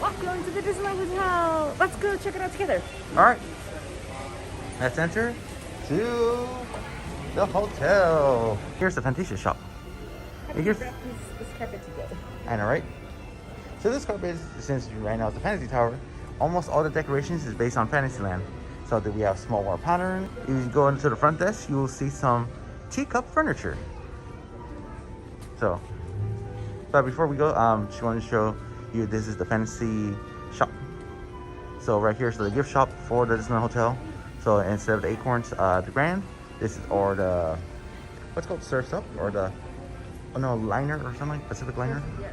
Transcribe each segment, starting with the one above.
Welcome to the Disneyland Hotel. Let's go check it out together. All right. Let's enter to the hotel. Here's the Fantasia shop. This carpet to go. I know, right? So this carpet, since right now it's the Fantasy Tower, almost all the decorations is based on Fantasyland. So that we have small wall pattern. If you go into the front desk, you will see some teacup furniture. So, but before we go, just wanted to show you this is the fantasy shop. So right here is the gift shop for the Disneyland Hotel. So instead of the acorns, the grand, this is or the what's called surf's up or the liner or something like Pacific liner. Yeah,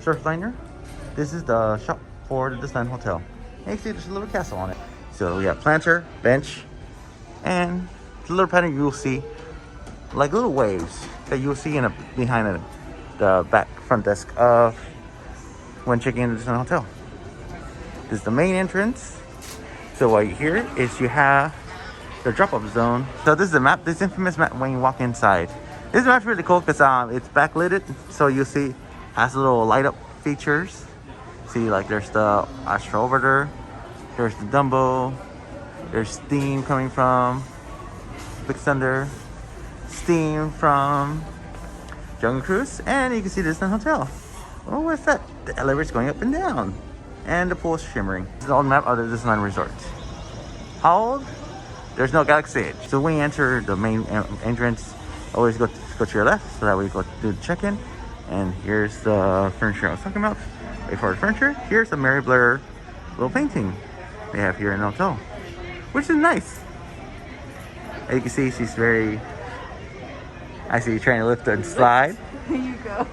Surf liner. This is the shop for the Disneyland Hotel. And you see there's a little castle on it. So we have planter, bench, and the little pattern you will see like little waves that you will see behind the back front desk of when checking into the Disneyland Hotel. This is the main entrance. So what you hear is you have the drop-off zone. So this is the map, this infamous map when you walk inside. This map's really cool because it's backlit, so you see has little light up features. See, like there's the Astro over there, there's the Dumbo, there's steam coming from Big Thunder, steam from Jungle Cruise, and you can see the Disneyland Hotel. Oh, what's that? The elevator's going up and down, and the pool's shimmering. This is all the map of the Disneyland Resort. How old? There's no Galaxy Edge. So when you enter the main entrance, always go to your left, so that way you go do the check-in. And here's the furniture I was talking about. Wait for the furniture. Here's the Mary Blair little painting they have here in the hotel, which is nice. As you can see, she's very. I see you trying to lift and slide. There you go.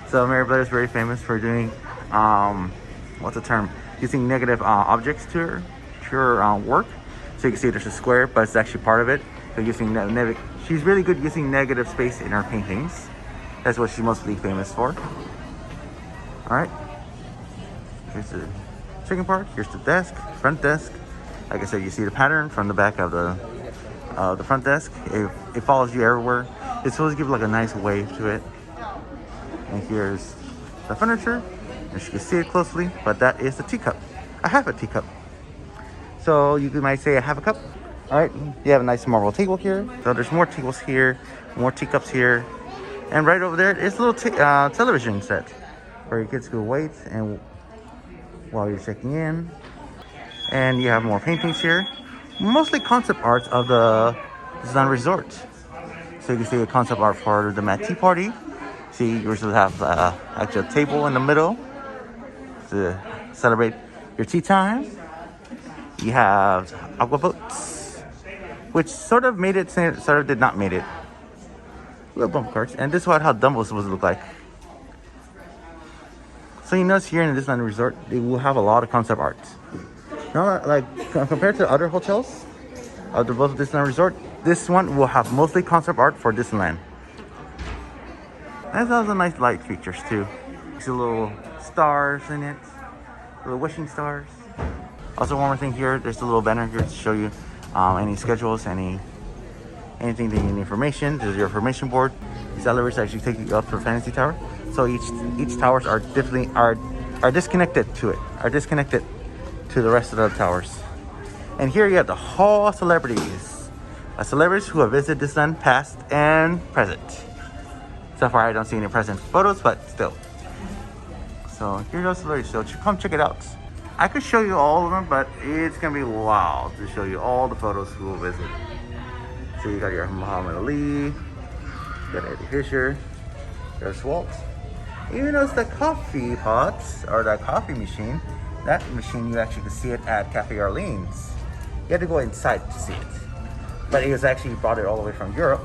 So Mary Blair is very famous for doing, what's the term? Using negative objects to her work. So you can see there's a square, but it's actually part of it. So using she's really good using negative space in her paintings. That's what she's mostly famous for. All right. Here's the chicken part. Here's the desk, front desk. Like I said, you see the pattern from the back of the front desk. It follows you everywhere. It's supposed to give like a nice wave to it. And here's the furniture. As you can see it closely, but that is the teacup. I have a teacup. So you might say I have a cup. All right, you have a nice marble table here. So there's more tables here, more teacups here. And right over there is a little television set where your kids can wait and while you're checking in. And you have more paintings here. Mostly concept arts of the Disneyland Resort. So you can see a concept art for the Mad Tea Party. See, you usually have actually a table in the middle to celebrate your tea time. You have aqua boats, which sort of made it, sort of did not made it. Little bump carts, and this is how Dumbo was supposed to look like. So you notice here in the Disneyland Resort, they will have a lot of concept art. Now, like compared to other hotels of the both Disneyland Resort, this one will have mostly concept art for Disneyland. That has a nice light features too. See little stars in it, little wishing stars. Also, one more thing here, there's a little banner here to show you any schedules, anything that you need information. This is your information board. These elevators actually take you up to the Fantasy Tower. So each towers are disconnected to the rest of the towers. And here you have the Hall of Celebrities. Celebrities who have visited Disneyland past and present. So far I don't see any present photos, but still. So here's those celebrities, so come check it out. I could show you all of them, but it's gonna be wild to show you all the photos who will visit. So you got your Muhammad Ali, you got Eddie Fisher, there's Walt. Even though it's the coffee pots or the coffee machine, that machine you actually can see it at Cafe Orleans. You had to go inside to see it, but it was actually brought it all the way from Europe.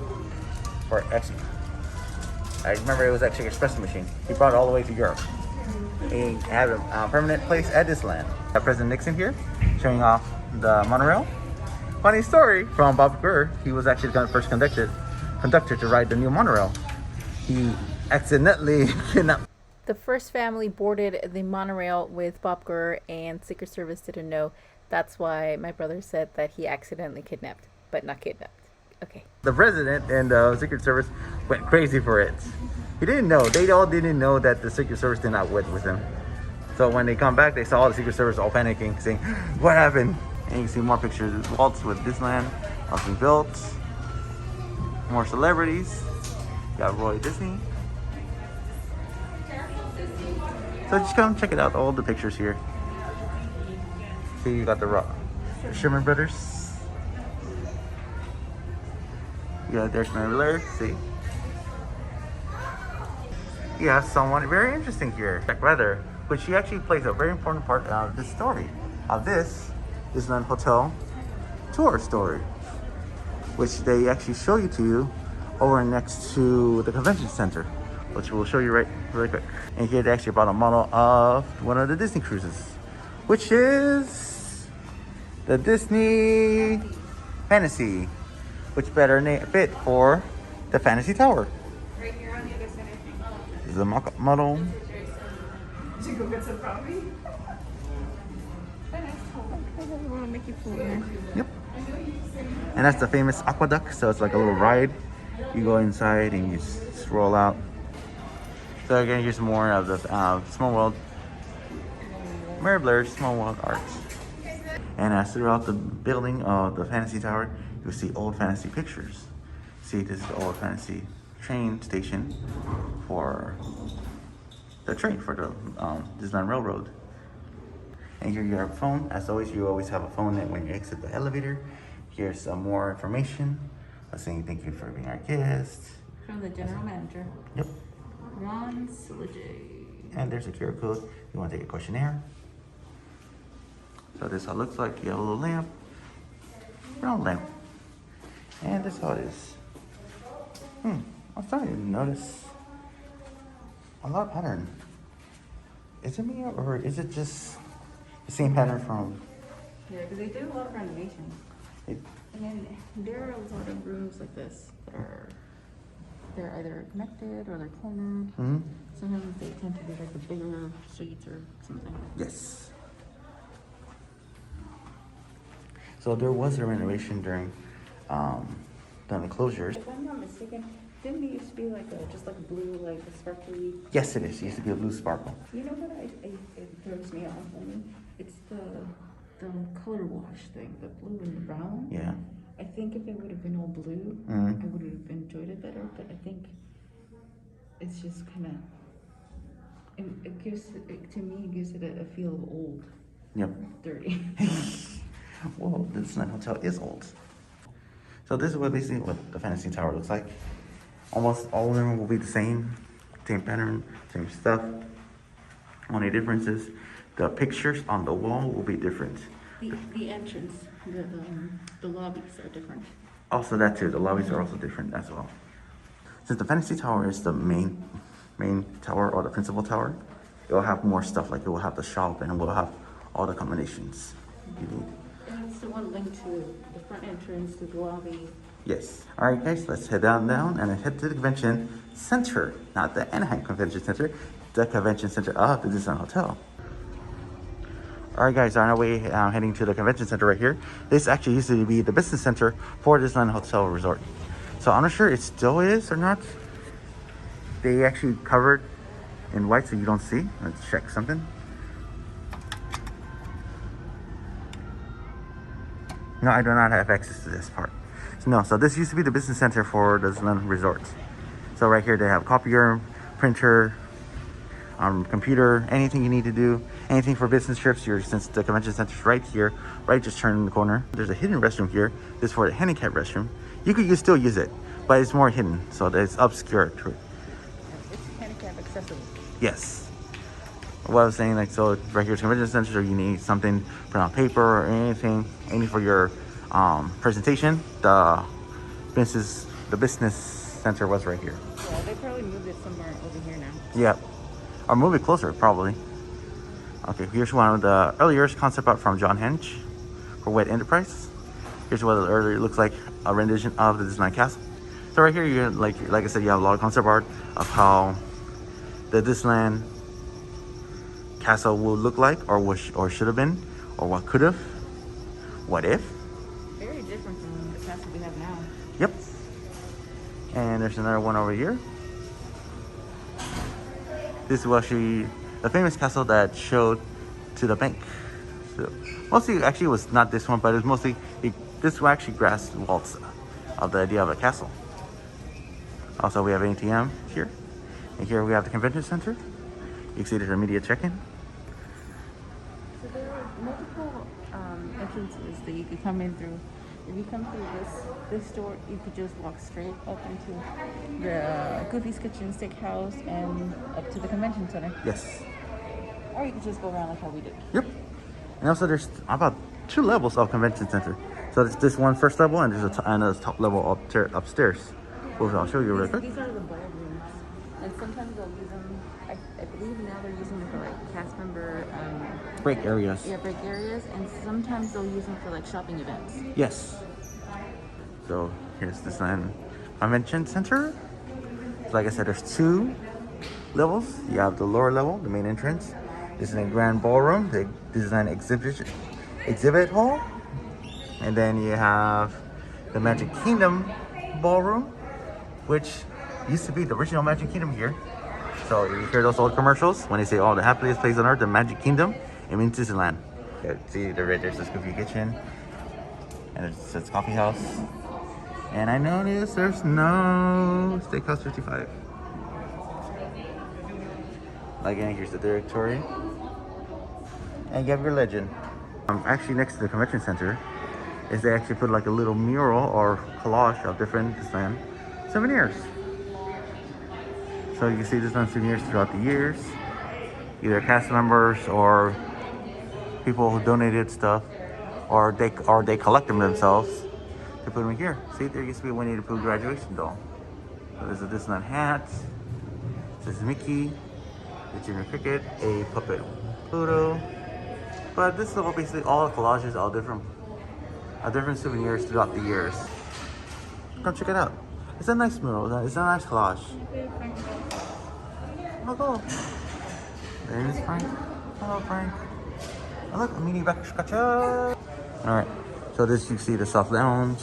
I remember it was actually an espresso machine. He brought it all the way to Europe. He had a permanent place at Disneyland. President Nixon here, showing off the monorail. Funny story from Bob Gurr. He was actually the first conductor to ride the new monorail. He accidentally kidnapped. The first family boarded the monorail with Bob Gurr, and Secret Service didn't know. That's why my brother said that he accidentally kidnapped, but not kidnapped. Okay. The president and the Secret Service went crazy for it. He didn't know. They all didn't know that the Secret Service did not went with him. So when they come back, they saw all the Secret Service all panicking, saying, "What happened?" And you can see more pictures of Waltz with Disneyland, being built. More celebrities. You got Roy Disney. So just come check it out. All the pictures here. See, you got the Sherman Brothers. You got there's Mary Blair. See. You have someone very interesting here, Jack Weather, which she actually plays a very important part of this story, of this Disneyland Hotel tour story, which they actually show you to you over next to the convention center, which we'll show you right really quick. And here they actually brought a model of one of the Disney cruises, which is the Disney Fantasy, which better fit for the Fantasy Tower. Right here on the other side. This is the mock-up model. Did you go get some coffee? I want to make you float here. Yep. And that's the famous aqueduct, so it's like a little ride. You go inside and you just roll out. So again, here's more of the Small World, Mary Blair's Small World art. And as throughout the building of the Fantasy Tower, you'll see old fantasy pictures. See, this is the old fantasy train station for the train for the Disneyland Railroad. And here you have a phone. As always, you always have a phone when you exit the elevator. Here's some more information. Saying thank you for being our guest. From the general manager. Yep. Ron Silige. And there's a QR code. You want to take a questionnaire. So this is how it looks like. You have a little lamp. Round lamp. And this is how it is. I'm starting to notice a lot of pattern. Is it me or is it just the same pattern from... Yeah, because they do a lot of renovations. And then there are a lot of rooms like this that they're either connected or they're cornered. Sometimes they tend to be like the bigger suites or something. Yes. So there was a renovation during the closures. If I'm not mistaken, didn't it used to be like just like a blue, like a sparkly? Yes, it is. It used to be a blue sparkle. You know what it throws me off on? It's the color wash thing, the blue and the brown. Yeah. I think if it would have been all blue, I would have enjoyed it better. But I think it's just kind of, it gives to me it gives it a feel of old. Yep. Dirty. Well, the Disneyland Hotel is old. So this is basically what the Fantasy Tower looks like. Almost all of them will be the same pattern, same stuff. Only difference is the pictures on the wall will be different. The entrance, the lobbies are different. Also that too, the lobbies are also different as well. Since the Fantasy Tower is the main tower or the principal tower, it will have more stuff, like it will have the shop and it will have all the combinations you need. And it's the one linked to the front entrance to the lobby. Yes. All right, guys, let's head down and head to the convention center, not the Anaheim Convention Center, the convention center of the Disneyland Hotel. All right, guys, on our way heading to the convention center right here. This actually used to be the business center for Disneyland Hotel Resort. So I'm not sure it still is or not. They actually covered in white so you don't see. Let's check something. No, I do not have access to this part. So this used to be the business center for the Disneyland Resort. So right here they have copier, printer, computer, anything you need to do, anything for business trips. Since the convention center's right here, just turn in the corner. There's a hidden restroom here. This is for the Handicapped Restroom. You could still use it, but it's more hidden, so it's obscure. It's handicap accessible. Yes. What I was saying, like, so right here's convention center, so you need something, put on paper or anything for your presentation. The business center was right here. Yeah, they probably moved it somewhere over here now. Yep. Or move it closer, probably. Okay, here's one of the earlier concept art from John Hench for Wet Enterprise. Here's what it earlier looks like, a rendition of the Disneyland Castle. So right here, you like I said, you have a lot of concept art of how the Disneyland Castle will look like, or should have been, or what could have, what if. Very different from the castle we have now. Yep. And there's another one over here. This will actually the famous castle that showed to the bank. So mostly, actually, it was not this one, but it was mostly this was actually grass walls of the idea of a castle. Also, we have an ATM here, and here we have the convention center. You can see there's immediate check-in. So there are multiple entrances that you could come in through. If you come through this door, you could just walk straight up into the Goofy's Kitchen Steakhouse and up to the convention center. Yes. Or you could just go around like how we did. Yep. And also, there's about 2 levels of convention center. So there's this one first level, and there's a top level upstairs. Which I'll show you real quick. These are the ballrooms, and sometimes they'll use them. I believe now they're using them for like cast member Break areas. Yeah, break areas, and sometimes they'll use them for like shopping events. Yes. So here's the Disneyland Convention Center. So like I said, there's 2 levels. You have the lower level, the main entrance. This is a grand ballroom, the Disneyland exhibit hall, and then you have the Magic Kingdom ballroom, which used to be the original Magic Kingdom here. So you hear those old commercials when they say, "Oh, the happiest place on earth, the Magic Kingdom," it means Disneyland. Yeah, see, there's this Goofy Kitchen, and it says Coffee House. And I noticed there's no Steakhouse 55. Again, here's the directory, and you have your legend. Actually, next to the convention center, is they actually put like a little mural or collage of different Disneyland souvenirs. So you can see Disneyland souvenirs throughout the years, either cast members or people who donated stuff, or they collect them themselves to put them here. See, there used to be a Winnie the Pooh graduation doll. So there's a Disneyland hat. This is Mickey, the Junior Cricket, a puppet Pluto. But this is all basically all collages, all different souvenirs throughout the years. Come check it out. It's a nice mural. It's a nice collage. Oh, go. There is Frank. Hello, Frank. Oh, look, a mini gotcha. All right. So this, you see the South Lounge.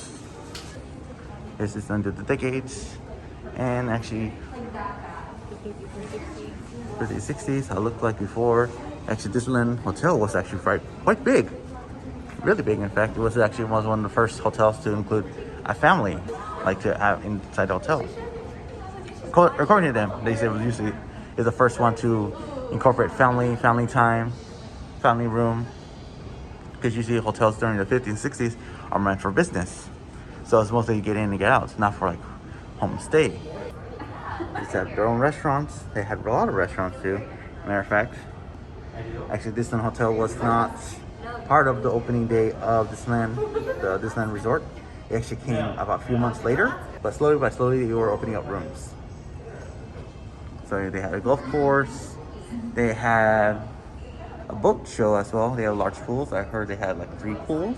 This is under the decades, and actually, the 60s. How it looked like before. Actually, Disneyland Hotel was actually quite big. Really big, in fact. It was actually one of the first hotels to include a family, like to have inside the hotel. According to them, they said it was usually the first one to incorporate family time, family room. Because usually hotels during the 50s and 60s are meant for business. So it's mostly get in and get out. It's not for like home stay. They have their own restaurants. They had a lot of restaurants too. Matter of fact, actually Disneyland Hotel was not part of the opening day of Disneyland, the Disneyland Resort. It actually came about a few months later, but slowly by slowly they were opening up rooms. So they had a golf course, they had a boat show as well. They had large pools. I heard they had like 3 pools.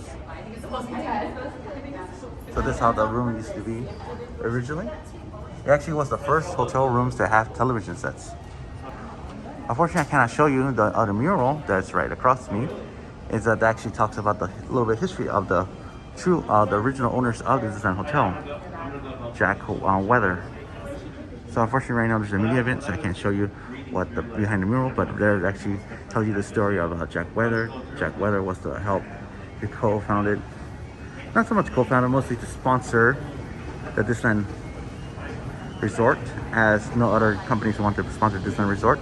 So this is how the room used to be originally. It actually was the first hotel rooms to have television sets. Unfortunately, I cannot show you the other mural that's right across me. Is that actually talks about the little bit of history of the original owners of the Disneyland Hotel, Jack Weather. So unfortunately, right now there's a media event, so I can't show you what the behind the mural, but there actually tells you the story of Jack Weather. Jack Weather was to help the co-founded, not so much co-founded, mostly to sponsor the Disneyland Resort, as no other companies wanted to sponsor Disneyland Resort,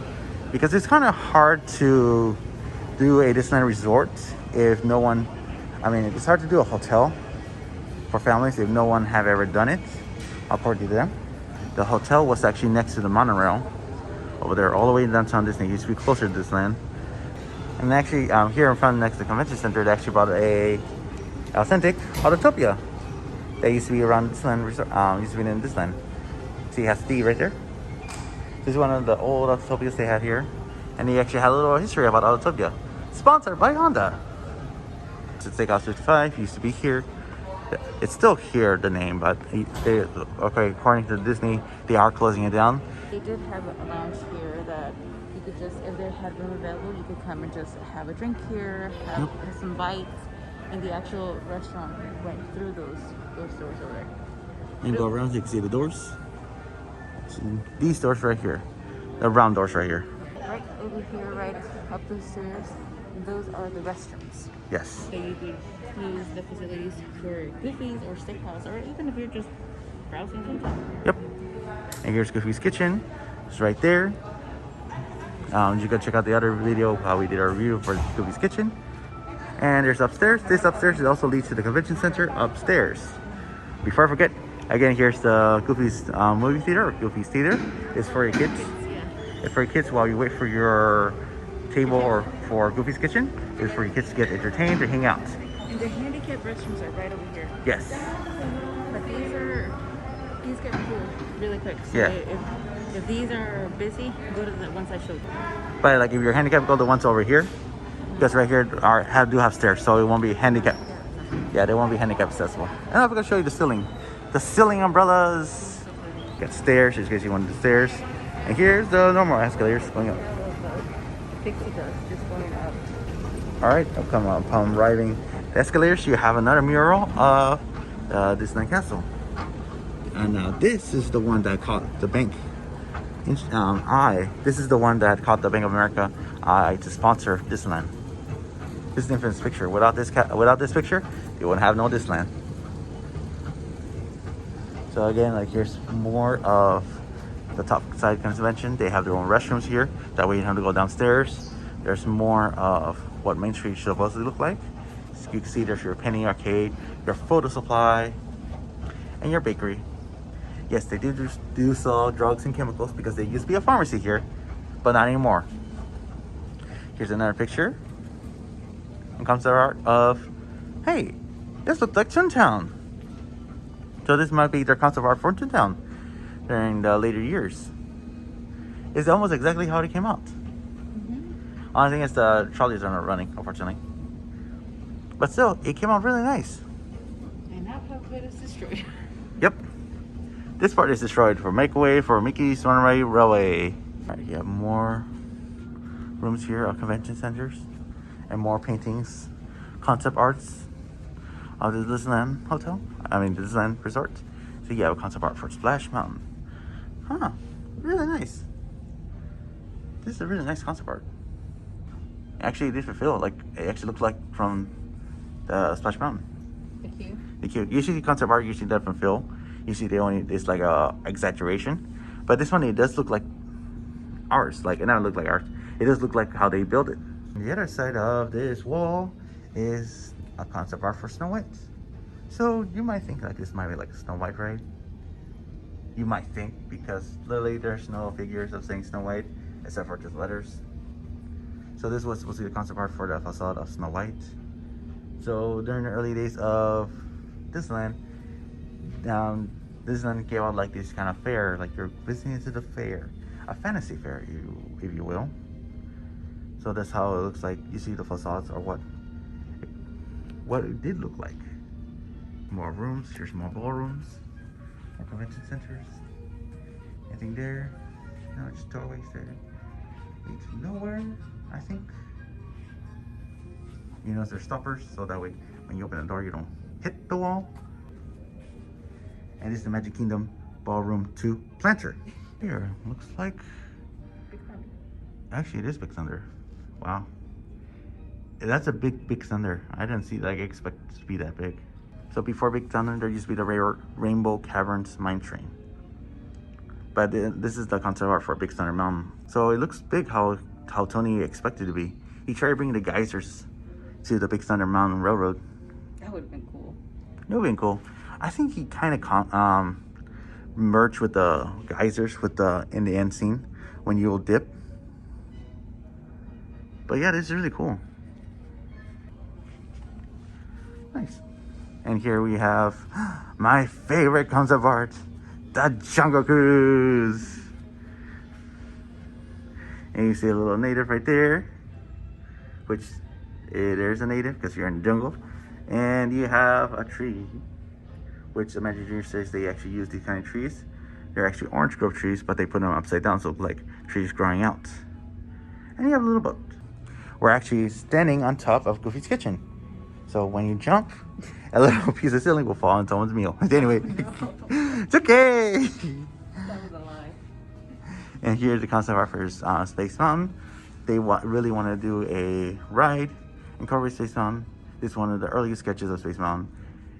because it's kind of hard to do a Disneyland Resort if no one, it's hard to do a hotel for families if no one have ever done it, according to them. The hotel was actually next to the monorail over there, all the way in downtown Disney. It used to be closer to Disneyland. And actually, here in front next to the convention center, they actually brought a authentic Autotopia that used to be around Disneyland Resort, used to be in Disneyland. See, it has D right there. This is one of the old Autotopias they had here. And they actually had a little history about Autotopia. Sponsored by Honda. So Steakhouse 55 used to be here. It's still here, the name, but according to Disney, they are closing it down. They did have a lounge here that you could just, if they had room available, you could come and just have a drink here, have some bites, and the actual restaurant went through those doors over there. And go around so you can see the doors. So these doors right here, the round doors right here. Right over here, right up those stairs, those are the restrooms. Yes. So you could use the facilities for Goofy's or Steakhouse, or even if you're just browsing sometime. Yep. And here's Goofy's kitchen. It's right there. You can check out the other video how we did our review for Goofy's kitchen. And there's upstairs. This upstairs it also leads to the convention center upstairs. Before I forget, again, here's the Goofy's movie theater, or Goofy's theater. It's for your kids. It's for your kids while you wait for your table or for Goofy's kitchen. It's for your kids to get entertained or hang out. And the handicapped restrooms are right over here. Yes. But these get full really quick. So Yeah. if these are busy, go to the ones I showed you. But like if you're handicapped, go to the ones over here. Because right here do have stairs, so it won't be handicapped. Yeah, they won't be handicap accessible. And I'm gonna show you the ceiling. The ceiling umbrellas. Got stairs, just in case you wanted the stairs. And here's the normal escalators going up. Pixie dust just going up. Alright, upon arriving the escalators, you have another mural of Disneyland Castle. And now this is the one that caught the bank. This is the one that caught the Bank of America to sponsor Disneyland. This is the infamous picture. Without this picture, you wouldn't have no Disneyland. So again, like here's more of the top side convention. They have their own restrooms here. That way you don't have to go downstairs. There's more of what Main Street should supposedly look like. So you can see there's your penny arcade, your photo supply, and your bakery. Yes, they do sell drugs and chemicals because there used to be a pharmacy here, but not anymore. Here's another picture. And concept art of, hey, this looks like Toontown. So this might be their concept art for Toontown during the later years. It's almost exactly how it came out. Only thing is the trolleys are not running, unfortunately. But still, it came out really nice. And that part of it is destroyed. Yep. This part is destroyed for Makeaway for Mickey's Runaway Railway. Alright, you have more rooms here at convention centers. And more paintings, concept arts of the Disneyland Hotel. I mean, the Disneyland Resort. So you have a concept art for Splash Mountain. Huh, really nice. This is a really nice concept art. Actually, it did fulfill, like, it actually looked like from the Splash Mountain. The cube. Usually concept art, usually done from Phil. Usually it's like a exaggeration. But this one, it does look like ours. Like, it doesn't look like ours. It does look like how they built it. The other side of this wall is a concept art for Snow White. So you might think like this might be like a Snow White ride. You might think, because literally there's no figures of saying Snow White except for just letters. So this was supposed to be the concept art for the facade of Snow White. So during the early days of Disneyland, Disneyland gave out like this kind of fair, like you're visiting to the fair, a fantasy fair, if you will. So that's how it looks like. You see the facades or what it did look like. More rooms. Here's more ballrooms, more convention centers. Anything there? No, just doorways there. Leads nowhere, I think. You know, there's stoppers, so that way when you open the door, you don't hit the wall. And this is the Magic Kingdom Ballroom 2 planter. Here, looks like. Actually, it is Big Thunder. Wow. That's a big Thunder. I didn't see, like, expect it to be that big. So before Big Thunder, there used to be the Rainbow Caverns Mine Train. But this is the concept art for Big Thunder Mountain. So it looks big how Tony expected it to be. He tried bringing the geysers to the Big Thunder Mountain Railroad. That would have been cool. It would have been cool. I think he kind of merged with the geysers in the end scene when you'll dip. But yeah, this is really cool. Nice. And here we have my favorite concept art, the Jungle Cruise. And you see a little native right there, which there's a native because you're in the jungle. And you have a tree, which the Imagineer says they actually use these kind of trees. They're actually orange grove trees, but they put them upside down, so like trees growing out. And you have a little boat. We're actually standing on top of Goofy's kitchen. So when you jump, a little piece of ceiling will fall on someone's meal. Anyway, it's okay. That was a lie. And here's the concept art for Space Mountain. they really want to do a ride incorporate Space Mountain. This is one of the earliest sketches of Space Mountain.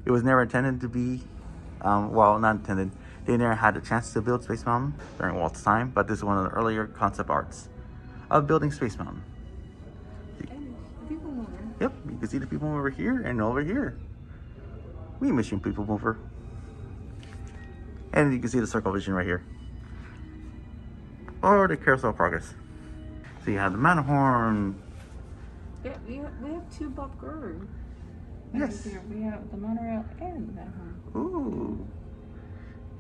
It was never intended to be, well, not intended. They never had a chance to build Space Mountain during Walt's time, but this is one of the earlier concept arts of building Space Mountain. And people mover. Yep, you can see the people over here and over here. We Mission People Mover. And you can see the circle vision right here. Or the Carousel of Progress. So you have the Matterhorn. Yeah, we have two Bob Gurr. Yes. Here. We have the monorail and the Matterhorn. Ooh.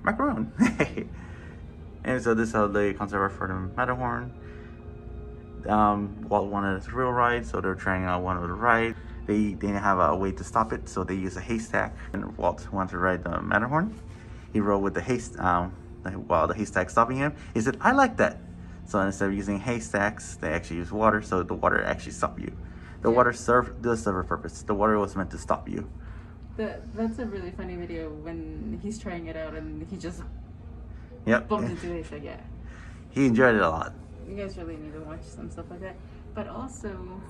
Macaron. And so this is how the concept art for the Matterhorn. Walt wanted a thrill ride, so they're trying out one of the rides. They didn't have a way to stop it, so they used a haystack. And Walt wanted to ride the Matterhorn. He rode with the haystack, while the haystack stopping him. He said, "I like that." So instead of using haystacks, they actually use water, so the water actually stopped you. The water does serve a purpose. The water was meant to stop you. That's a really funny video when he's trying it out and he just Yep. bumped into it. So yeah, He enjoyed it a lot. you guys really need to watch some stuff like that. But also,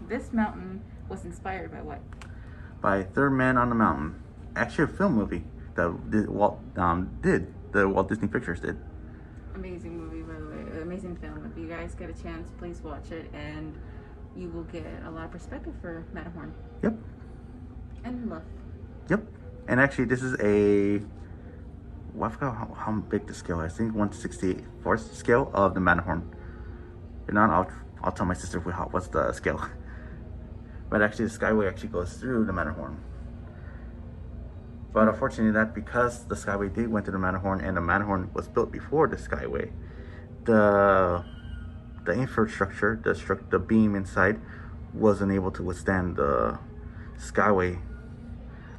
this mountain was inspired by what? By Third Man on the Mountain. Actually a film movie that the Walt Disney Pictures did. Amazing movie, by the way. Amazing film. If you guys get a chance, please watch it, and you will get a lot of perspective for Matterhorn. Yep. And love. Yep. And actually this is a, well, I forgot how big the scale is. I think 1/64 scale of the Matterhorn. If not, I'll tell my sister what's the scale. But actually the Skyway actually goes through the Matterhorn. But unfortunately because the Skyway did went to the Matterhorn and the Matterhorn was built before the Skyway, the infrastructure, the beam inside wasn't able to withstand the Skyway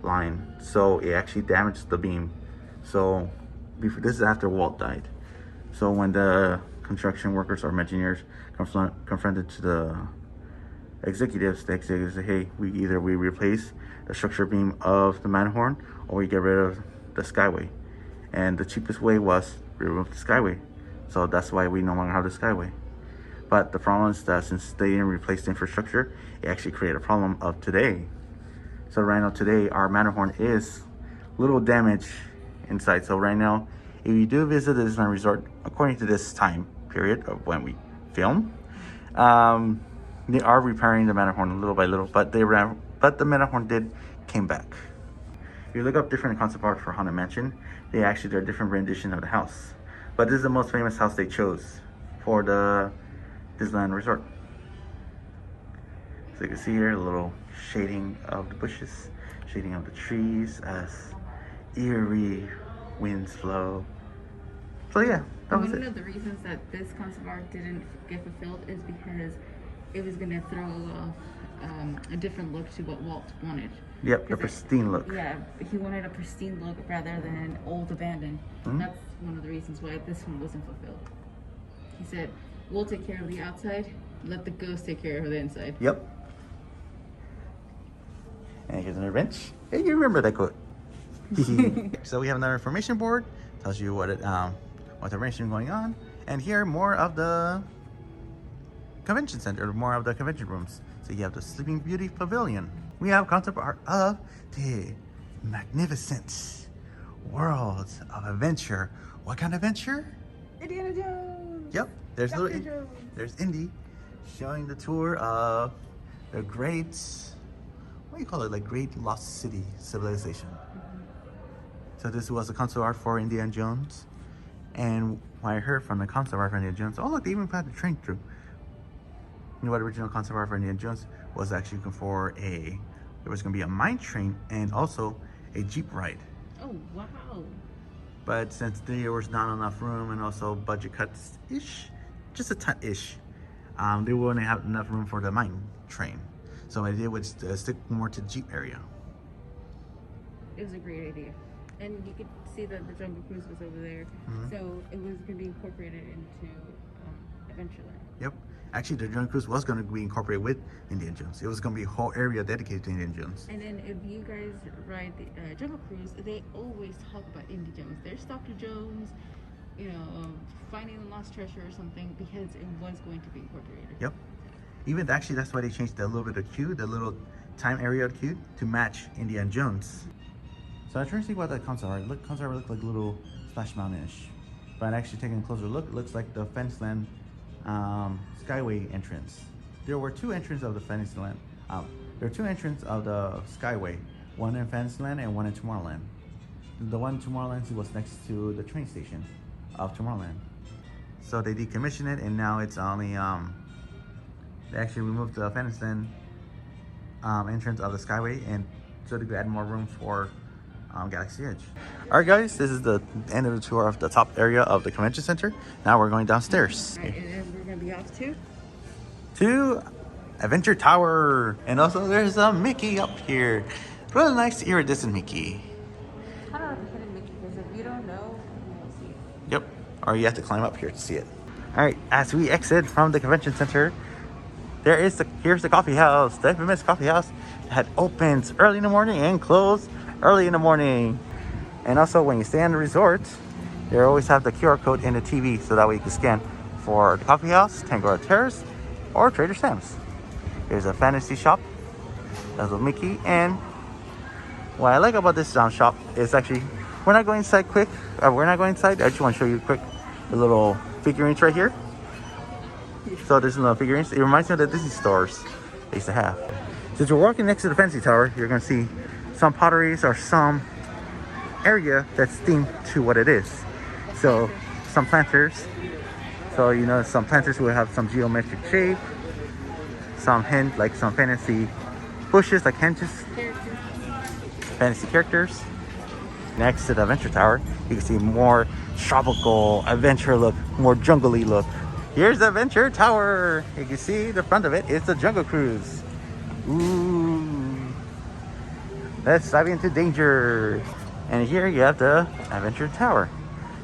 line, so it actually damaged the beam. So this is after Walt died. So when the construction workers or engineers confronted to the executives said, "Hey, we replace the structure beam of the Matterhorn or we get rid of the Skyway." And the cheapest way was remove the Skyway. So that's why we no longer have the Skyway. But the problem is that since they didn't replace the infrastructure, it actually created a problem of today. So right now today, our Matterhorn is a little damaged inside. So right now, if you do visit the Disneyland Resort, according to this time period of when we film, they are repairing the Matterhorn little by little, but the Matterhorn came back. If you look up different concept art for Haunted Mansion, they're a different rendition of the house. But this is the most famous house they chose for the Disneyland Resort. So you can see here a little shading of the bushes, shading of the trees as eerie winds flow. So yeah, that was it. One of the reasons that this concept art didn't get fulfilled is because it was going to throw off a different look to what Walt wanted. Yep, a pristine look. Yeah, he wanted a pristine look rather than old abandoned. Mm-hmm. That's one of the reasons why this one wasn't fulfilled. He said, "We'll take care of the outside, let the ghost take care of the inside." Yep. And here's another bench. Hey, you remember that quote. So we have another information board. Tells you what the information going on. And here more of the convention center, more of the convention rooms. So you have the Sleeping Beauty Pavilion. We have concept art of the magnificent world of adventure. What kind of adventure? Indiana Jones! Yep. There's Indy showing the tour of the great, what do you call it? Like Great Lost City civilization. So this was the concept art for Indiana Jones. And what I heard from the concept art for Indiana Jones, oh look, they even had the train through. You know what original concept art for Indiana Jones was actually looking for there was going to be a mine train and also a Jeep ride. Oh, wow. But since there was not enough room and also budget cuts-ish, just a ton-ish, they wouldn't have enough room for the mine train. So what I did was stick more to the Jeep area. It was a great idea. And you could see that the Jungle Cruise was over there. Mm-hmm. So it was going to be incorporated into Adventureland. Yep. Actually, the Jungle Cruise was going to be incorporated with Indiana Jones. It was going to be a whole area dedicated to Indiana Jones. And then if you guys ride the Jungle Cruise, they always talk about Indy Jones. There's Dr. Jones, finding the lost treasure or something, because it was going to be incorporated. Yep. Even actually, that's why they changed a little bit of queue, the little time area queue, to match Indiana Jones. So I'm trying to see what the concept art look. Concept art look like a little Splash Mountain-ish, but actually taking a closer look, it looks like the Fantasyland Skyway entrance. There were two entrances of the Fantasyland. There are two entrances of the Skyway, one in Fantasyland and one in Tomorrowland. The one in Tomorrowland was next to the train station of Tomorrowland. So they decommissioned it, and now it's only they actually removed the Fantasyland entrance of the Skyway, and so they could add more room for Galaxy Edge. All right, guys, this is the end of the tour of the top area of the convention center. Now we're going downstairs. All right, and then we're gonna be off to Adventure Tower, and also there's a Mickey up here. Really nice iridescent Mickey. I don't know if it's Mickey, because if you don't know, you won't see it. Yep, or you have to climb up here to see it. All right, as we exit from the convention center, here's the coffee house, the infamous coffee house that opens early in the morning and closes early in the morning. And also, when you stay in the resort, they always have the QR code in the TV, so that way you can scan for the coffee house, Tangaroa Terrace, or Trader Sam's. There's a fantasy shop, there's a Mickey, and what I like about this shop is actually, we're not going inside quick. We're not going inside. I just want to show you quick the little figurines right here. So there's some little figurines. It reminds me of the Disney stores they used to have. Since we're walking next to the fancy tower, you're going to see some potteries or some area that's themed to what it is. So some planters. So some planters will have some geometric shape. Some hint like some fantasy bushes like hinges. Fantasy characters. Next to the Adventure Tower, you can see more tropical adventure look, more jungly look. Here's the Adventure Tower. You can see the front of it. It's the Jungle Cruise. Ooh. Let's dive into danger. And here you have the Adventure Tower.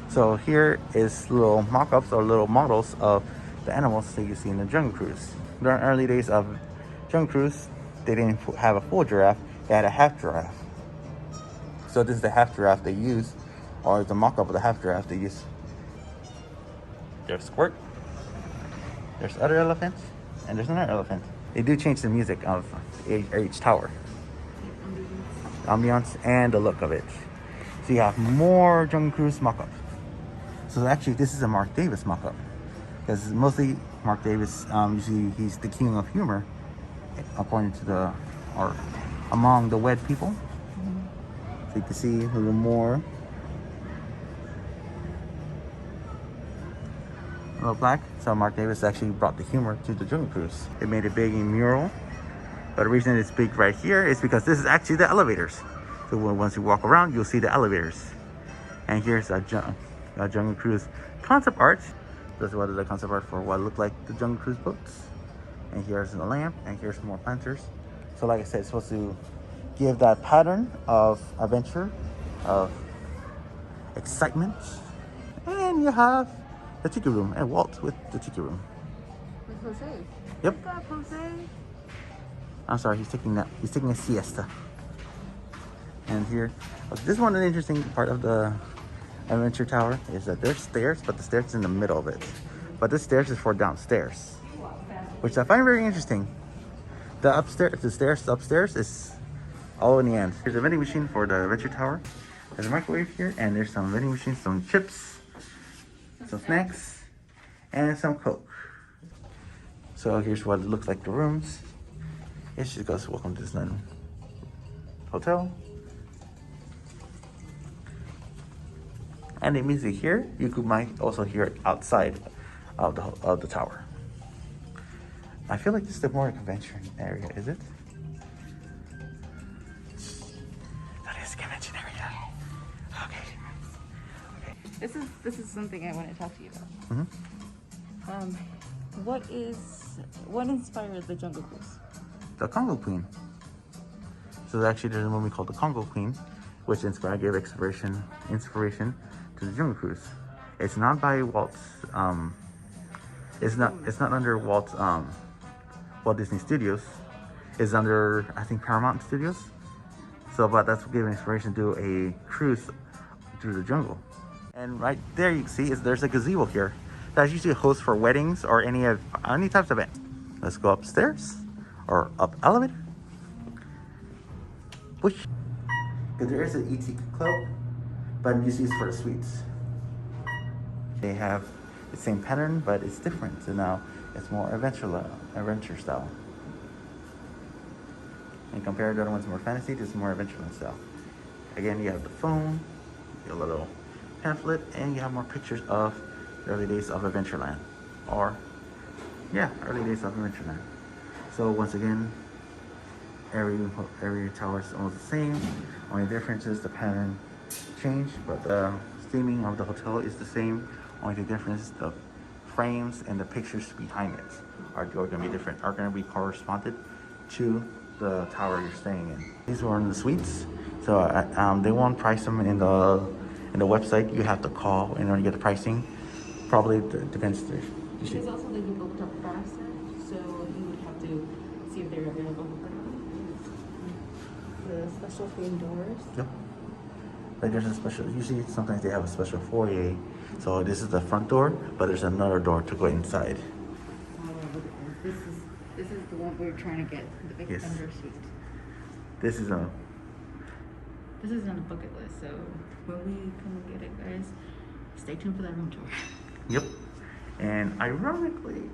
So here is little mock-ups or little models of the animals that you see in the Jungle Cruise. During early days of Jungle Cruise, they didn't have a full giraffe. They had a half giraffe. So this is the half giraffe they use, or the mock-up of the half giraffe they use. There's Squirt. There's other elephants, and there's another elephant. They do change the music of each tower. The ambiance and the look of it. So you have more Jungle Cruise mock-up. So actually this is a Mark Davis mock-up. Because mostly Mark Davis, usually he's the king of humor, according to or among the wed people. So you can see a little more. A little black. So Mark Davis actually brought the humor to the Jungle Cruise. It made it big in mural. But the reason it's big right here is because this is actually the elevators. So once you walk around, you'll see the elevators. And here's a Jungle Cruise concept art. This is what is the concept art for what looked like the Jungle Cruise boats. And here's the lamp, and here's more planters. So like I said, it's supposed to give that pattern of adventure, of excitement. And you have the tiki room, and Walt with the tiki room. With Jose. Yep. What's up, Jose? I'm sorry, he's taking a siesta. And here, this one, an interesting part of the Adventure Tower is that there's stairs, but the stairs is in the middle of it. But this stairs is for downstairs, which I find very interesting. The stairs upstairs is all in the end. Here's a vending machine for the Adventure Tower. There's a microwave here, and there's some vending machines, some chips, some snacks, and some Coke. So here's what it looks like, the rooms. It just goes, welcome to Disneyland Hotel. And the music here, might also hear it outside of the tower. I feel like this is the more convention area, is it? That is convention area. Okay. This is something I want to talk to you about. Mm-hmm. What inspired the Jungle Cruise? The Congo Queen. So actually there's a movie called The Congo Queen, which gave inspiration to the Jungle Cruise. It's not by Walt's it's not under Walt's Walt Disney Studios. It's under, I think, Paramount Studios. So but that's what gave inspiration to do a cruise through the jungle. And right there you can see there's a gazebo here. That's usually a host for weddings or any types of event. Let's go upstairs or up elevator. Push. Because there is an ET club, but usually it's for the suites. They have the same pattern, but it's different. So now it's more adventure style. And compared to the other ones more fantasy, this is more adventure style. Again, you have the phone, your little pamphlet, and you have more pictures of the early days of Adventureland. Early days of Adventureland. So once again, every tower is almost the same. Only difference is the pattern change, but the theming of the hotel is the same. Only the difference, the frames and the pictures behind it are going to be different, are going to be corresponded to the tower you're staying in. These were in the suites, so they won't price them in the website. You have to call in order to get the pricing. Probably depends. There's also that you booked up faster, so you would have to see if they're available. The special theme doors. Yep. Like there's a special. Usually, sometimes they have a special foyer. So this is the front door, but there's another door to go inside. This is the one we're trying to get, the Big Thunder Suite. This is on a bucket list, so when we come and get it, guys, stay tuned for that room tour. Yep. And ironically,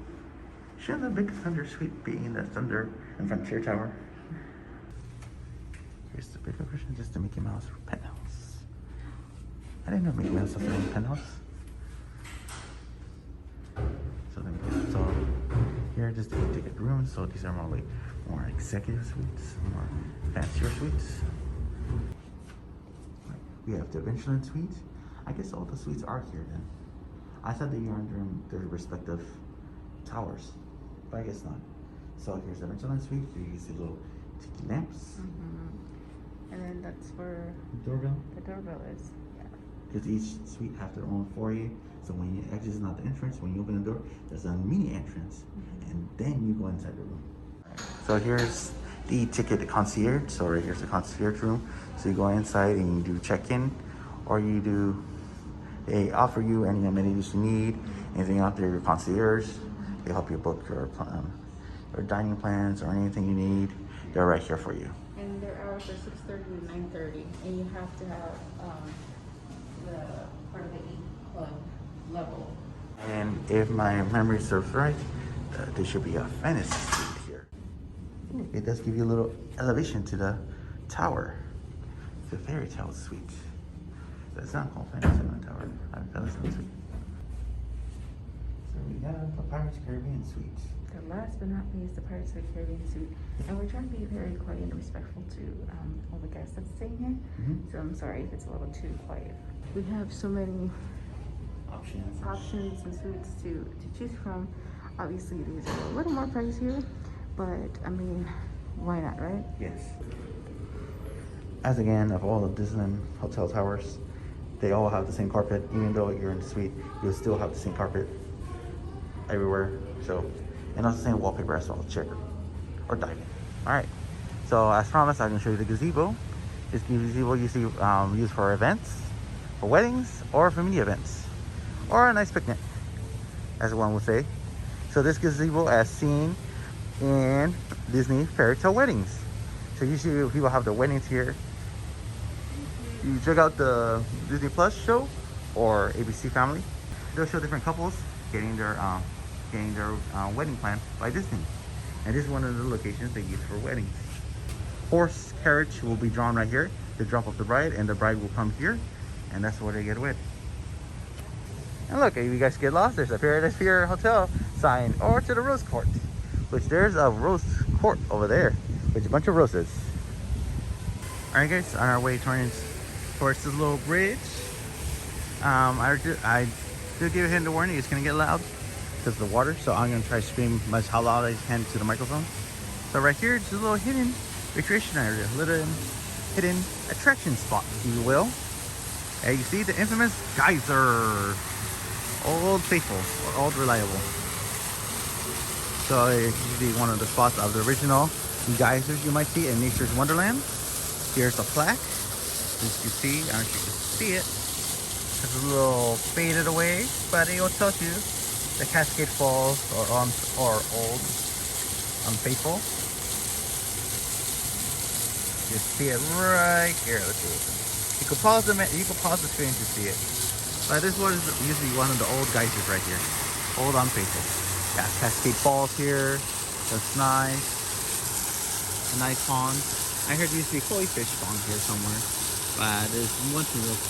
shouldn't the Big Thunder Suite be in the Thunder and Frontier Tower? Here's the bigger version, just the Mickey Mouse penthouse. I didn't know Mickey Mouse was in penthouse. So let me get so here, just to ticket rooms. So these are more executive suites, more fancier suites. We have the Adventureland suite. I guess all the suites are here then. I thought they were under their respective towers, but I guess not. So here's the Adventureland suite. Here you see little tiki lamps. And then that's where the doorbell is. Yeah. Because each suite have their own foyer. So when you exit is not the entrance, when you open the door, there's a mini entrance, and then you go inside the room. So here's the ticket concierge. So right here's the concierge room. So you go inside and you do check-in, or they offer you any amenities you need, anything out there, your concierge. They help you book your dining plans or anything you need. They're right here for you. And their hours are 6:30 to 9:30, and you have to have the part of the E club level. And if my memory serves right, there should be a fantasy suite here. It does give you a little elevation to the tower. It's a fairy tale suite. That's not called Fantasyland Tower. I'm Fantasyland Suite. So we have the Pirates of the Caribbean suite. The last but not least, the Pirates of the Caribbean suite. And we're trying to be very quiet and respectful to all the guests that's staying here. So I'm sorry if it's a little too quiet. We have so many options and suites to choose from. Obviously, these are a little more pricier, but I mean, why not, right? Yes. As again, of all the Disneyland hotel towers, they all have the same carpet. Even though you're in the suite, you'll still have the same carpet everywhere. So, and also the same wallpaper as well, chair or dining. All right. So as promised, I'm gonna show you the gazebo. This gazebo usually used for events, for weddings, or for mini events, or a nice picnic, as one would say. So this gazebo, as seen in Disney fairy tale weddings. So usually people have their weddings here. You check out the Disney Plus show or ABC Family. They'll show different couples getting their wedding plan by Disney. And this is one of the locations they use for weddings. Horse carriage will be drawn right here. They drop off the bride, and the bride will come here, and that's where they get wed. And look, if you guys get lost, there's a Paradise Pier Hotel sign, or to the Rose Court, which there's a rose court over there with a bunch of roses. All right, guys, on our way towards this little bridge. I do give a hint of warning, it's gonna get loud because of the water, so I'm gonna try to scream much how loud I can to the microphone. So right here, it's a little hidden recreation area, a little hidden attraction spot, if you will. And you see the infamous geyser, old faithful or old reliable. So it's usually one of the spots of the original geysers you might see in Nature's Wonderland. Here's a plaque. As you can see, I don't know if you can see it. It's a little faded away, but it will tell you the Cascade Falls or old unfaithful. You see it right here. Let's see. You can pause the screen to see it. But this one is usually one of the old geysers right here. Old unfaithful. Got Cascade Falls here. That's nice. A nice pond. I heard there used to be koi fish pond here somewhere. But there's one to look.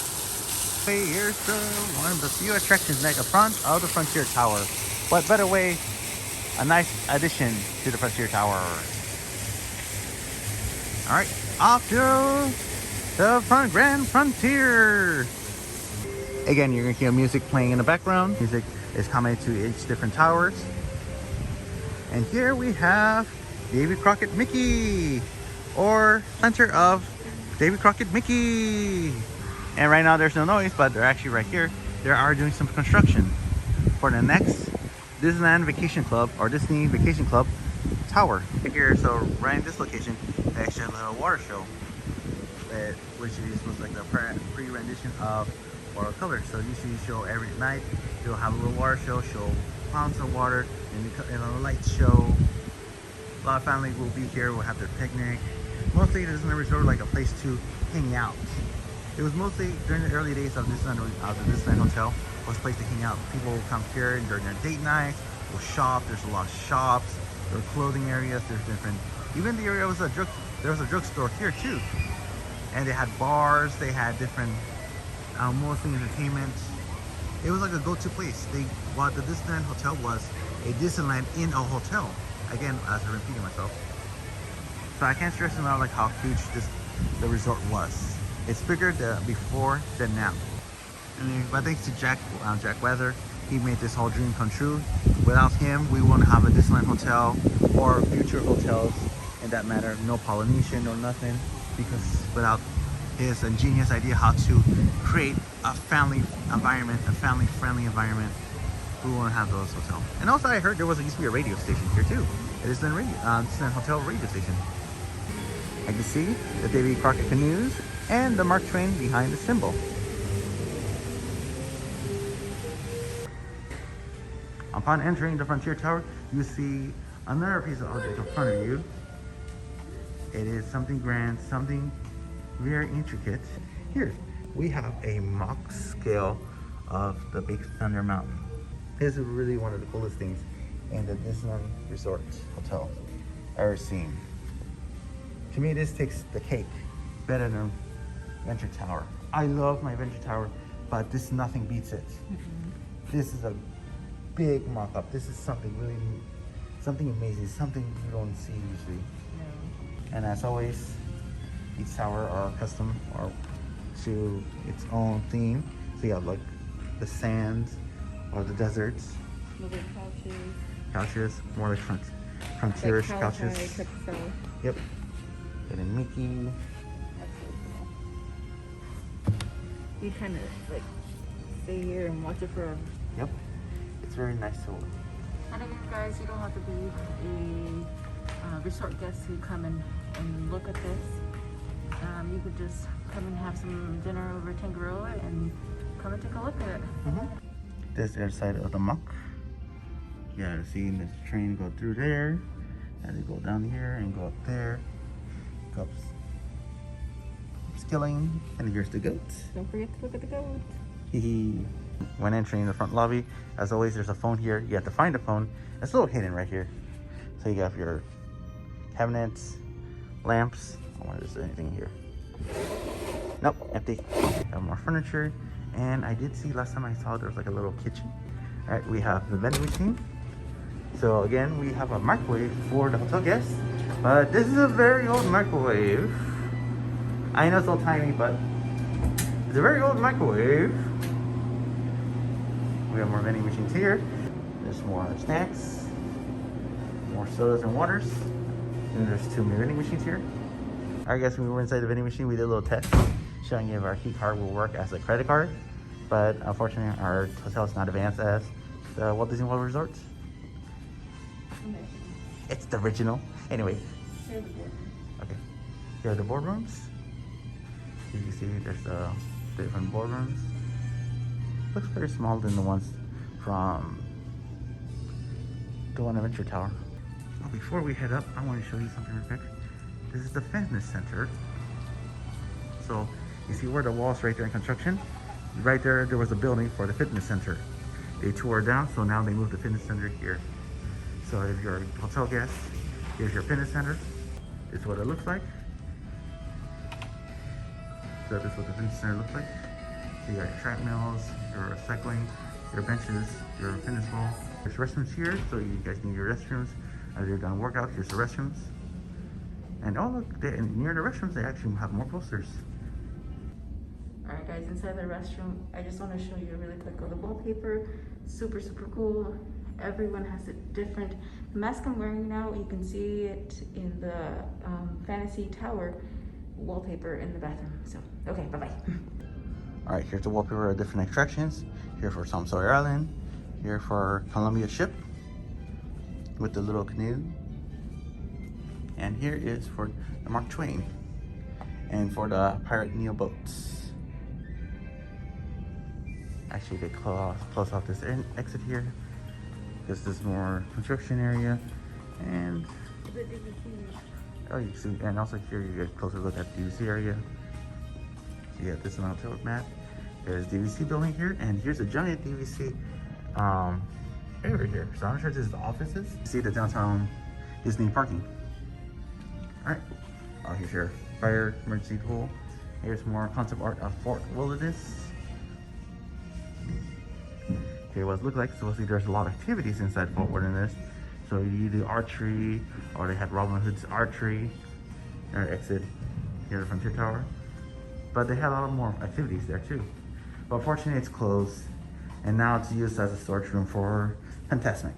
Hey, here's one of the few attractions next the front of the Frontier Tower. What better way? A nice addition to the Frontier Tower. Alright, off to the Grand Frontier. Again, you're gonna hear music playing in the background. Music is coming to each different towers. And here we have Davy Crockett Mickey, or center of Davy Crockett Mickey. And right now there's no noise, but they're actually right here. They are doing some construction for the next Disneyland Vacation Club or Disney Vacation Club tower. Here, so right in this location, they actually have a little water show, which is was like the pre-rendition of watercolor. So usually show every night. They'll have a little water show, show fountains of water, and a light show. A lot of families will be here, will have their picnic. Mostly the Disneyland Resort like a place to hang out. It was mostly during the early days of the Disneyland Hotel, was a place to hang out. People will come here and during their date nights, will shop. There's a lot of shops, there are clothing areas, there's different, even the area was there was a drugstore here too. And they had bars, they had different, mostly entertainment. It was like a go-to place. What the Disneyland Hotel was a Disneyland in a hotel. Again, as I'm repeating myself. So I can't stress enough like how huge the resort was. It's bigger before than now. But thanks to Jack Weather, he made this whole dream come true. Without him, we wouldn't have a Disneyland hotel or future hotels in that matter. No Polynesian or nothing, because without his ingenious idea how to create a family environment, a family-friendly environment, we won't have those hotels. And also, I heard there used to be a radio station here too. It is Disneyland Hotel radio station. I can see the Davy Crockett canoes and the Mark Twain behind the symbol. Upon entering the Frontier Tower, you see another piece of object in front of you. It is something grand, something very intricate. Here, we have a mock scale of the Big Thunder Mountain. This is really one of the coolest things in the Disneyland Resort Hotel I've ever seen. To me, this takes the cake, better than Venture Tower. I love my Venture Tower, but nothing beats it. This is a big mock-up. This is something really, something amazing, something you don't see usually. No. And as always, each tower are custom or to its own theme. So you have like the sands or the deserts. Little couches, more like frontierish like couches. Yep. And then Mickey. You kind of like stay here and watch it forever. Yep. It's very nice to look. And again, guys, you don't have to be a resort guest to come and look at this. You could just come and have some dinner over at Tangaroa and come and take a look at it. This is the other side of the muck. Yeah, seeing this train go through there, and they go down here and go up there. Go up skilling, and here's the goats. Don't forget to look at the goats. When entering the front lobby, as always, there's a phone here. You have to find a phone. It's a little hidden right here. So you have your cabinets, lamps. I wonder if there's anything here. Nope, empty. Have more furniture. And I did see last time I saw there was like a little kitchen. All right, we have the vending machine. So again, we have a microwave for the hotel guests. But this is a very old microwave. I know it's a little tiny, but it's a very old microwave. We have more vending machines here. There's more snacks, more sodas and waters. And there's 2 vending machines here. I guess when we were inside the vending machine, we did a little test showing if our key card will work as a credit card. But unfortunately, our hotel is not advanced as the Walt Disney World Resort. It's the original. Anyway. Okay. Here are the boardrooms. You can see there's the different boardrooms. Looks very small than the ones from the one Adventure Tower. Well, before we head up, I want to show you something real quick. This is the fitness center. So you see where the wall's right there in construction? Right there, there was a building for the fitness center. They tore it down, so now they moved the fitness center here. So if you're a hotel guest, here's your fitness center. This is what it looks like. So this is what the fitness center looks like. So you got your treadmills, your cycling, your benches, your fitness wall. There's restrooms here, so you guys need your restrooms. As you're done workout, here's the restrooms. And oh look, near the restrooms, they actually have more posters. Alright guys, inside the restroom, I just want to show you really quick the wallpaper. Super cool. Everyone has it different. The mask I'm wearing now, you can see it in the Fantasy Tower wallpaper in the bathroom. So, okay, bye-bye. Alright, here's the wallpaper of different attractions. Here for Tom Sawyer Island. Here for Columbia Ship with the little canoe. And here is for the Mark Twain. And for the Pirate Neo boats. Actually, they close off this exit here because this is more construction area. And oh, you see, and also here you get a closer look at the DVC area. So you got this amount of map. There's DVC building here, and here's a giant DVC area here. So I'm sure this is the offices. See the downtown Disney parking. All right. Oh, here's your fire emergency pool. Here's more concept art of Fort Wilderness. Okay, what it looks like, so see there's a lot of activities inside Fort Wilderness. So you do archery, or they had Robin Hood's archery, or exit here at Frontier Tower. But they had a lot more activities there too. But unfortunately it's closed, and now it's used as a storage room for Fantasmic.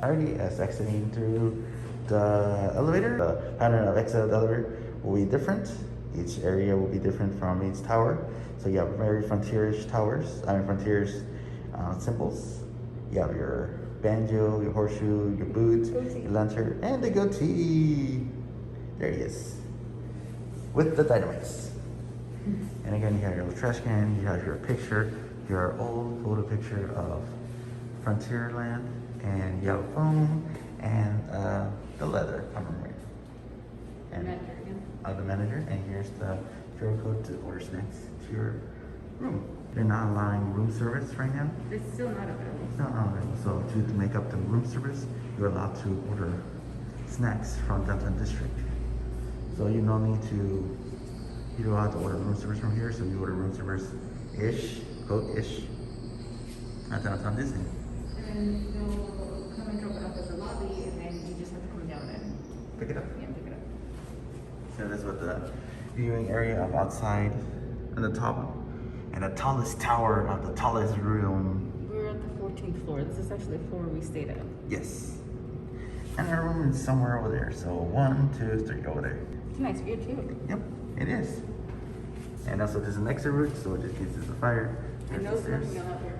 Alrighty, as exiting through the elevator, the pattern of exit of the elevator will be different. Each area will be different from each tower. So you have very frontier-ish towers, frontiers symbols. You have your banjo, your horseshoe, your boot, your lantern, and the goatee. There he is, with the dynamites. And again, you have your little trash can, you have your picture, your old photo picture of Frontierland, and you have a phone, and the leather armory. And the manager, and here's the QR code to order snacks to your room. They're not allowing room service right now. It's still not available. No. So to make up the room service, you're allowed to order snacks from downtown district. So you don't need to, you don't have to order room service from here. So you order room service-ish, quote-ish, at downtown Disney. And they'll come and drop it off at the lobby, and then you just have to come down and pick it up. Yeah, pick it up. So that's what the viewing area of outside at the top, and the tallest tower of the tallest room. We're at the 14th floor. This is actually the floor we stayed at. Yes. And our room is somewhere over there. So 1, 2, 3 over there. It's a nice view too. Yep, it is. And also there's an exit route, so it just gives us a fire. And no smoking out there.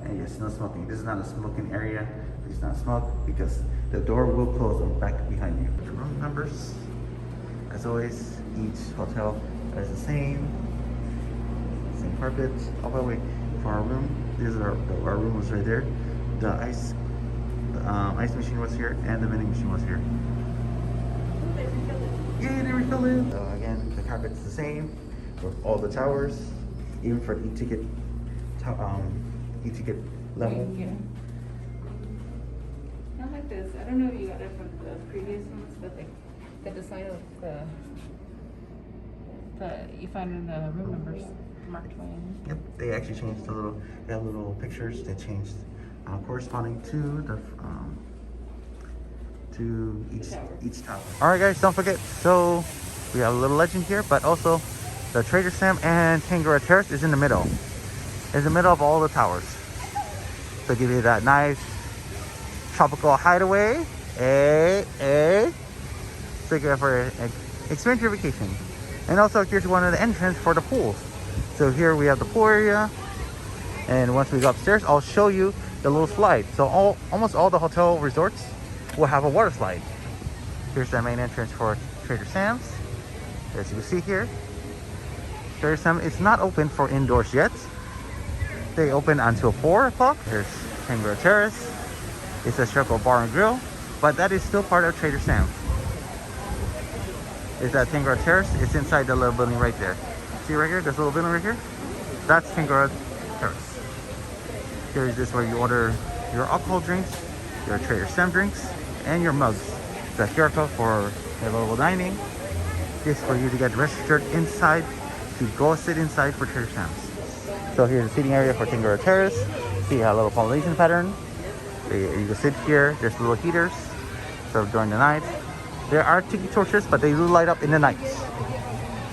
And yes, no smoking. This is not a smoking area. Please not smoke because the door will close back behind you. The room numbers, as always, each hotel is the same carpet all the way for our room. This is our room was right there. The ice machine was here, and the vending machine was here. Yeah, they refilled it. So again, the carpet's the same for all the towers, even for e-ticket level. Yeah. Not like this. I don't know if you got it from the previous ones, but like the design of the you find in the room numbers. Mark Twain. Yep, they actually changed they have little pictures. They changed corresponding to the to each tower. All right, guys, don't forget. So we have a little legend here, but also the Trader Sam and Tangaroa Terrace is in the middle. It's in the middle of all the towers. So give you that nice tropical hideaway. So you go for experience your vacation. And also here's one of the entrance for the pools. So here we have the pool area, and once we go upstairs, I'll show you the little slide. So almost all the hotel resorts will have a water slide. Here's the main entrance for Trader Sam's. As you can see here, Trader Sam is not open for indoors yet, They open until 4 o'clock. There's Tangaroa Terrace. It says Circle Bar and Grill, but that is still part of Trader Sam's. Is that Tangaroa Terrace? It's inside the little building right there. See right here, this little building right here? That's Tangaroa Terrace. Here is this where you order your alcohol drinks, your Trader Sam drinks, and your mugs. The QR code for available dining. This for you to get registered inside to go sit inside for Trader Sam's. So here's the seating area for Tangaroa Terrace. See a little Polynesian pattern. You can sit here. There's little heaters. So during the night, there are tiki torches, but they do light up in the nights.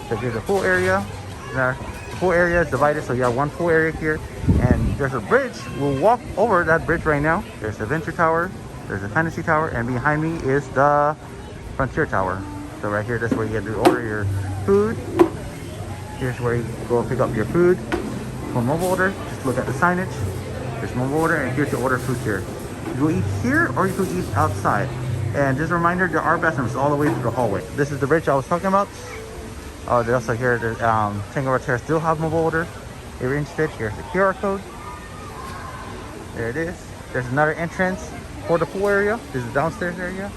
So here's the pool area. The pool area is divided, so you have one pool area here, and there's a bridge. We'll walk over that bridge right now. There's the Venture Tower. There's the Fantasy Tower, and behind me is the Frontier Tower. So right here, that's where you get to order your food. Here's where you go pick up your food. For mobile order, just look at the signage. There's mobile order, and here to order food here. You go eat here, or you can eat outside. And just a reminder, there are bathrooms all the way through the hallway. This is the bridge I was talking about. Oh, they also here, the Tangaroa Terrace still have mobile order. If you're interested, here's the QR code. There it is. There's another entrance for the pool area. This is the downstairs area.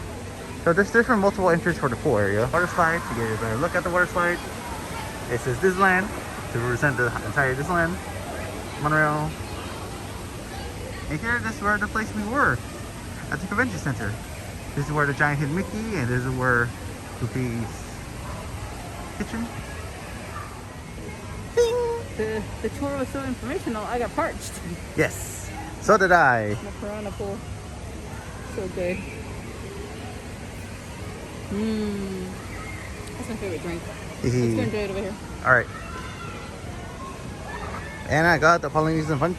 So there's different multiple entries for the pool area. Water slide, to get a better look at the water slide. It says Disneyland, to represent the entire Disneyland. Monorail. And here, this is where the place we were, at the convention center. This is where the giant hit Mickey, and this is where Goofy's kitchen. Ding! The tour was so informational, I got parched. Yes, so did I. The piranha pool. So good. That's my favorite drink. Let's go enjoy it over here. Alright. And I got the Polynesian punch.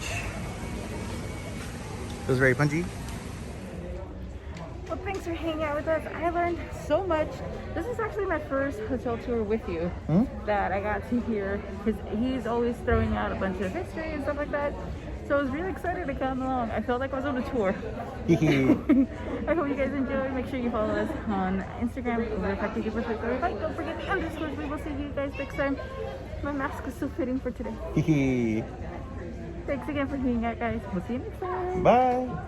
It was very punchy. Well, thanks for hanging out with us. I learned so much. This is actually my first hotel tour with you that I got to hear, because he's always throwing out a bunch of history and stuff like that. So I was really excited to come along. I felt like I was on a tour. I hope you guys enjoy. Make sure you follow us on Instagram. Don't forget the underscores. We will see you guys next time. My mask is still fitting for today. Thanks again for hanging out, guys. We'll see you next time. Bye.